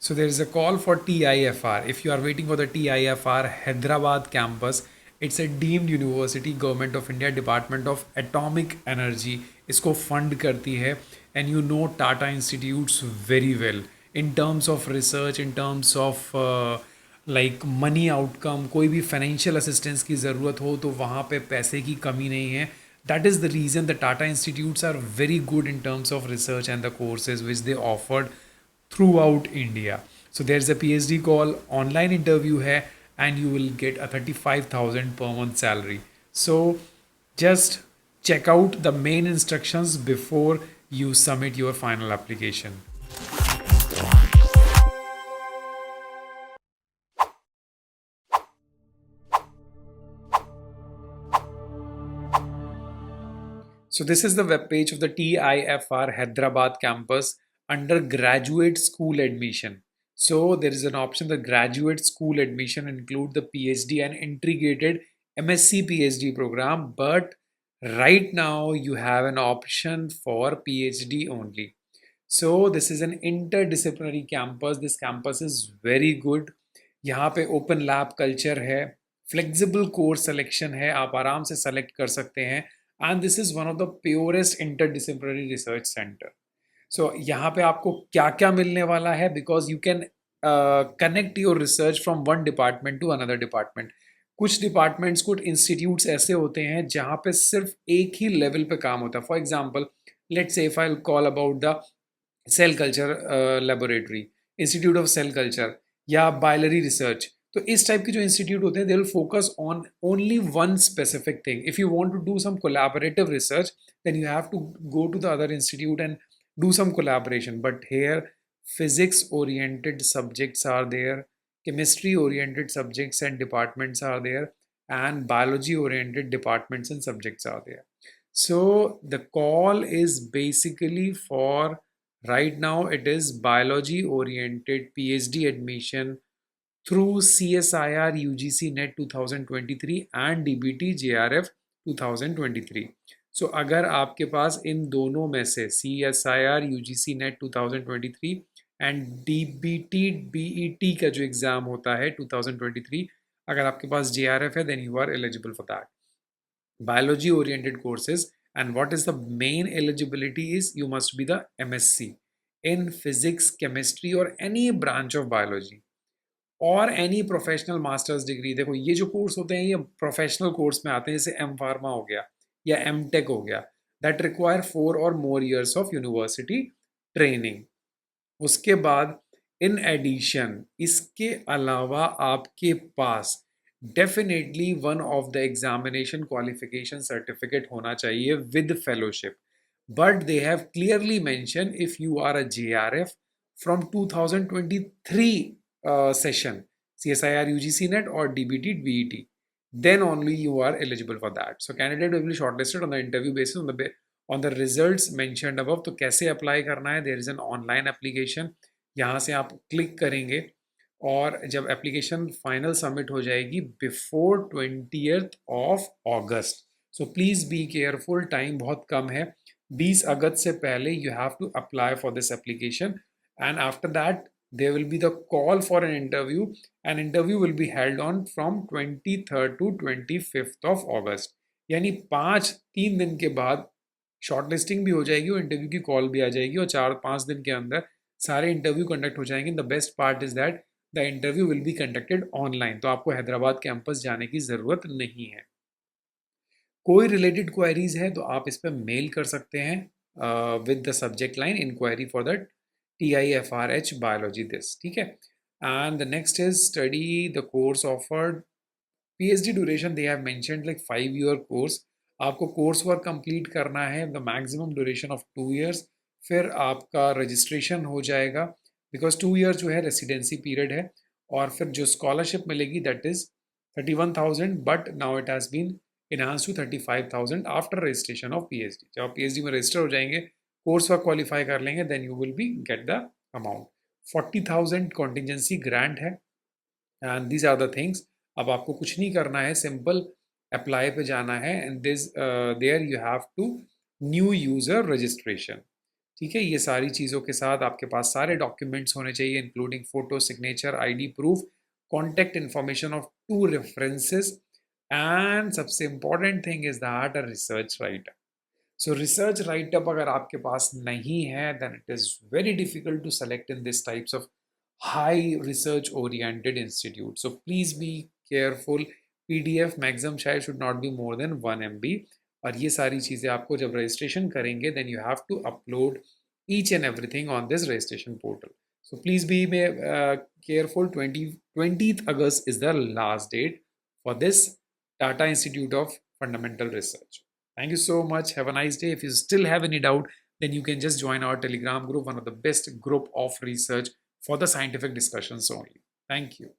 So there is a call for TIFR. If you are waiting for the TIFR Hyderabad campus, it's a deemed university, Government of India, Department of Atomic Energy इसको fund करती है, and you know Tata Institutes very well in terms of research, in terms of like money outcome, कोई भी financial assistance की ज़रूरत हो तो वहाँ पे पैसे की कमी नहीं है. That is the reason the Tata institutes are very good in terms of research and the courses which they offered throughout India. So there's a PhD call, online interview hai, and you will get a 35,000 per month salary. So just check out the main instructions before you submit your final application. So this is the web page of the TIFR Hyderabad campus under graduate school admission. So there is an option, the graduate school admission include the PhD and integrated MSc PhD program, but right now you have an option for PhD only. So this is an interdisciplinary campus. This campus is very good. यहाँ पे open lab culture है, flexible course selection है, आप आराम से select कर सकते हैं, and this is one of the purest interdisciplinary research centre. So यहाँ पे आपको क्या क्या मिलने वाला है, because you can connect your research from one department to another department. कुछ डिपार्टमेंट्स, कुछ इंस्टीट्यूट्स ऐसे होते हैं जहाँ पे सिर्फ एक ही लेवल पे काम होता है. For example, let's say if I call about the cell culture laboratory, institute of cell culture या बायलरी रिसर्च. तो इस टाइप के जो इंस्टीट्यूट होते हैं, they will focus on only one specific thing. If you want to do some collaborative research, then you have to go to the other institute and do some collaboration. But here physics oriented subjects are there, chemistry oriented subjects and departments are there, and biology oriented departments and subjects are there. So the call is basically for, right now it is biology oriented PhD admission through CSIR UGC NET 2023 and DBT JRF 2023. सो अगर आपके पास इन दोनों में से CSIR UGC NET 2023 and DBT BET का जो exam होता है 2023, अगर आपके पास JRF है, then you are eligible for that. Biology oriented courses, and what is the main eligibility is you must be the MSc in physics, chemistry or any branch of biology, और any professional masters degree. देखो ये जो course होते हैं ये professional course में आते हैं, जैसे एम फार्मा हो गया या एम टेक हो गया, दैट रिक्वायर 4 और more years of university training. उसके बाद इन एडिशन, इसके अलावा आपके पास definitely one of the examination qualification certificate होना चाहिए with fellowship. But they have clearly mention if you are a JRF from 2023 session, CSIR UGC NET or DBT BET, then only you are eligible for that. So candidate will be shortlisted on the interview basis on the results mentioned above. तो कैसे apply करना है, there is an online application. यहाँ से आप click करेंगे और जब एप्लीकेशन फाइनल सबमिट हो जाएगी before 20th of August. So please be careful, time बहुत कम है. 20 अगस्त से पहले you have to apply for this application, and after that there will be the call for an interview. An interview will be held on from 23rd to 25th of August. यानी 3 दिन के बाद शॉर्टलिस्टिंग भी हो जाएगी और interview की call भी आ जाएगी, और 4-5 दिन के अंदर सारे इंटरव्यू कंडक्ट हो जाएंगे. The best part is that the interview will be conducted online, तो आपको हैदराबाद कैंपस जाने की ज़रूरत नहीं है. कोई रिलेटेड क्वेरीज है तो आप इस पर मेल कर सकते हैं with the subject line inquiry for the TIFRH biology this. ठीक है. And the next is study the course offered. PhD duration they have mentioned like 5 year course. आपको कोर्स वर्क कंप्लीट करना है, the maximum duration of 2 years. फिर आपका registration हो जाएगा, because 2 years जो है रेसिडेंसी पीरियड है. और फिर जो स्कॉलरशिप मिलेगी that is 31,000, but now it has been enhanced to 35,000 after registration of PhD. जब आप PhD में रजिस्टर हो जाएंगे, कोर्स वर्क क्वालिफाई कर लेंगे, then you will be get the amount. 40,000 contingency grant है, and these are the things. अब आपको कुछ नहीं करना है, सिंपल अप्लाई पे जाना है, and this there you have to new user registration. ठीक है, ये सारी चीज़ों के साथ आपके पास सारे डॉक्यूमेंट्स होने चाहिए, including photo, signature, ID proof, contact information of 2 references, and सबसे important thing is that a research writer. So research writeup अगर आपके पास नहीं है, then it is very difficult to select in this types of high research oriented institute. So please be careful. PDF maximum शायद should not be more than 1 MB. और ये सारी चीज़ें आपको जब रजिस्ट्रेशन करेंगे, then you have to upload each and everything on this registration portal. So please be careful. 20th August is the last date for this Tata Institute of Fundamental Research. Thank you so much. Have a nice day. If you still have any doubt, then you can just join our Telegram group, one of the best group of research for the scientific discussions only. Thank you.